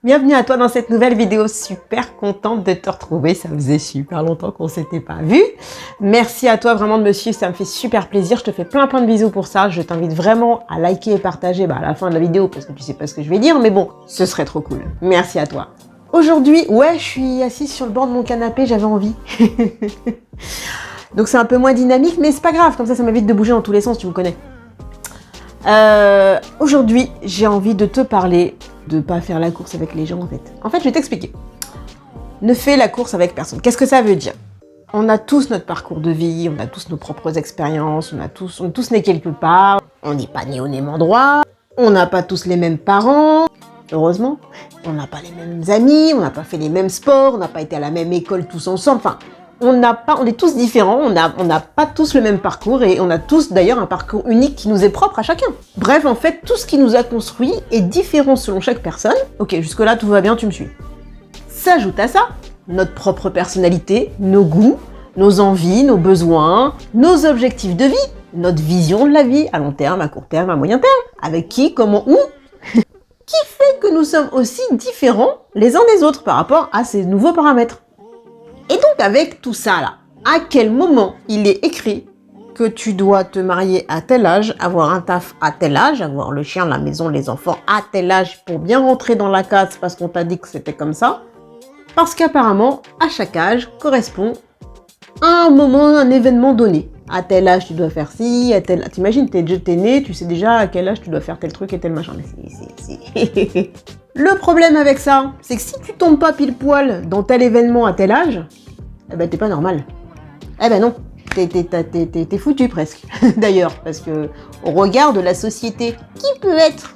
Bienvenue à toi dans cette nouvelle vidéo, super contente de te retrouver, ça faisait super longtemps qu'on s'était pas vu. Merci à toi vraiment de me suivre, ça me fait super plaisir, je te fais plein de bisous pour ça, je t'invite vraiment à liker et partager à la fin de la vidéo parce que tu sais pas ce que je vais dire, mais bon, ce serait trop cool. Merci à toi. Aujourd'hui, ouais, je suis assise sur le bord de mon canapé, j'avais envie. Donc c'est un peu moins dynamique, mais c'est pas grave, comme ça m'évite de bouger dans tous les sens, tu me connais. Aujourd'hui, j'ai envie de te parler de pas faire la course avec les gens en fait. En fait, je vais t'expliquer. Ne fais la course avec personne. Qu'est-ce que ça veut dire? On a tous notre parcours de vie, on a tous nos propres expériences, on est tous nés quelque part, on n'est pas nés au même endroit, on n'a pas tous les mêmes parents, heureusement, on n'a pas les mêmes amis, on n'a pas fait les mêmes sports, on n'a pas été à la même école tous ensemble, enfin, on est tous différents, on n'a pas tous le même parcours et on a tous d'ailleurs un parcours unique qui nous est propre à chacun. Bref, en fait, tout ce qui nous a construit est différent selon chaque personne. Ok, jusque-là, tout va bien, tu me suis. S'ajoute à ça notre propre personnalité, nos goûts, nos envies, nos besoins, nos objectifs de vie, notre vision de la vie, à long terme, à court terme, à moyen terme, avec qui, comment, où, qui fait que nous sommes aussi différents les uns des autres par rapport à ces nouveaux paramètres. Et donc avec tout ça là, à quel moment il est écrit que tu dois te marier à tel âge, avoir un taf à tel âge, avoir le chien, la maison, les enfants à tel âge pour bien rentrer dans la case parce qu'on t'a dit que c'était comme ça? Parce qu'apparemment, à chaque âge correspond à un moment, un événement donné. À tel âge, tu dois faire ci, à tel... T'imagines, t'es né, tu sais déjà à quel âge tu dois faire tel truc et tel machin. Mais Le problème avec ça, c'est que si tu tombes pas pile poil dans tel événement à tel âge, eh ben t'es pas normal. Eh ben non, t'es foutu presque. D'ailleurs, parce que au regard de la société, qui peut être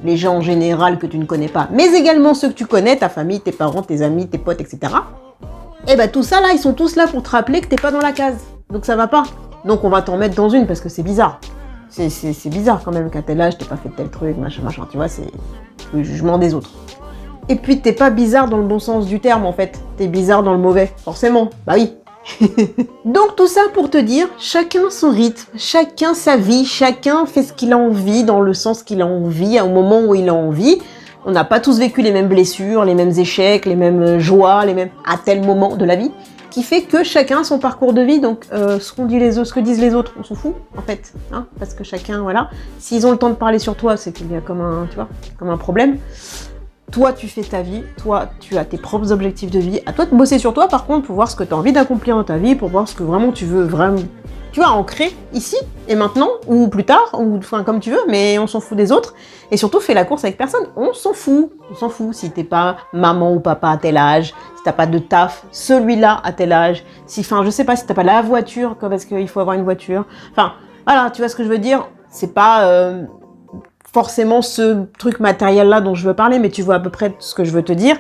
les gens en général que tu ne connais pas, mais également ceux que tu connais, ta famille, tes parents, tes amis, tes potes, etc. Eh ben tout ça là, ils sont tous là pour te rappeler que t'es pas dans la case. Donc ça va pas. Donc on va t'en mettre dans une parce que c'est bizarre. C'est bizarre quand même qu'à tel âge t'aies pas fait tel truc, machin, tu vois, c'est le jugement des autres. Et puis t'es pas bizarre dans le bon sens du terme en fait, t'es bizarre dans le mauvais, forcément, bah oui. Donc tout ça pour te dire, chacun son rythme, chacun sa vie, chacun fait ce qu'il a envie dans le sens qu'il a envie, au moment où il a envie. On n'a pas tous vécu les mêmes blessures, les mêmes échecs, les mêmes joies, les mêmes à tel moment de la vie, qui fait que chacun a son parcours de vie, donc ce que disent les autres, on s'en fout en fait, hein, parce que chacun, voilà, s'ils ont le temps de parler sur toi, c'est qu'il y a comme un problème. Toi, tu fais ta vie, toi, tu as tes propres objectifs de vie. À toi de bosser sur toi, par contre, pour voir ce que tu as envie d'accomplir dans ta vie, pour voir ce que vraiment tu veux vraiment, tu vois, ancrer ici et maintenant, ou plus tard, ou enfin comme tu veux, mais on s'en fout des autres. Et surtout, fais la course avec personne. On s'en fout. Si t'es pas maman ou papa à tel âge, si t'as pas de taf, celui-là à tel âge, je sais pas, si t'as pas la voiture, parce qu'il faut avoir une voiture. Enfin, voilà, tu vois ce que je veux dire. C'est pas forcément ce truc matériel-là dont je veux parler, mais tu vois à peu près ce que je veux te dire.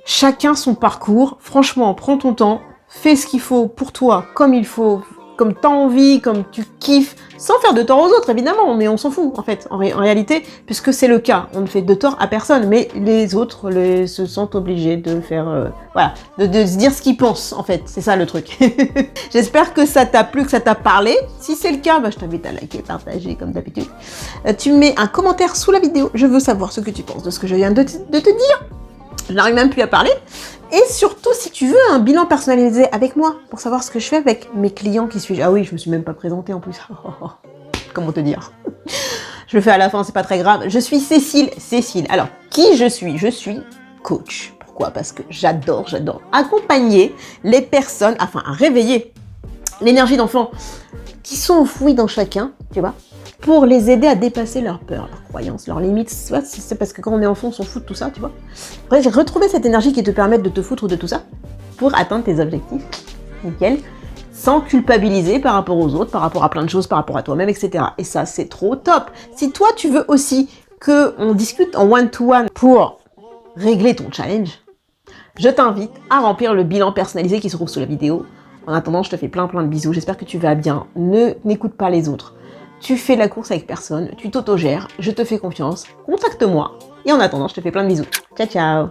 Chacun son parcours. Franchement, prends ton temps, fais ce qu'il faut pour toi, comme il faut, comme t'as envie, comme tu kiffes, sans faire de tort aux autres, évidemment, mais on s'en fout, en fait, en réalité, puisque c'est le cas. On ne fait de tort à personne, mais les autres se sentent obligés de faire, de se dire ce qu'ils pensent, en fait. C'est ça, le truc. J'espère que ça t'a plu, que ça t'a parlé. Si c'est le cas, je t'invite à liker, partager, comme d'habitude. Tu mets un commentaire sous la vidéo. Je veux savoir ce que tu penses de ce que je viens de te dire. Je n'arrive même plus à parler. Et surtout, si tu veux un bilan personnalisé avec moi, pour savoir ce que je fais avec mes clients qui suivent. Ah oui, je me suis même pas présentée en plus. Comment te dire? Je le fais à la fin, c'est pas très grave. Je suis Cécile. Alors, qui je suis? Je suis coach. Pourquoi? Parce que j'adore accompagner les personnes, afin à réveiller l'énergie d'enfant qui sont enfouies dans chacun, tu vois, pour les aider à dépasser leurs peurs, leurs croyances, leurs limites. C'est parce que quand on est enfant, on s'en fout de tout ça, tu vois. Après, j'ai retrouvé cette énergie qui te permet de te foutre de tout ça pour atteindre tes objectifs, nickel, sans culpabiliser par rapport aux autres, par rapport à plein de choses, par rapport à toi-même, etc. Et ça, c'est trop top. Si toi, tu veux aussi qu'on discute en one-to-one pour régler ton challenge, je t'invite à remplir le bilan personnalisé qui se trouve sous la vidéo. En attendant, je te fais plein de bisous. J'espère que tu vas bien. N'écoute pas les autres. Tu fais la course avec personne, tu t'autogères, je te fais confiance, contacte-moi. Et en attendant, je te fais plein de bisous. Ciao, ciao!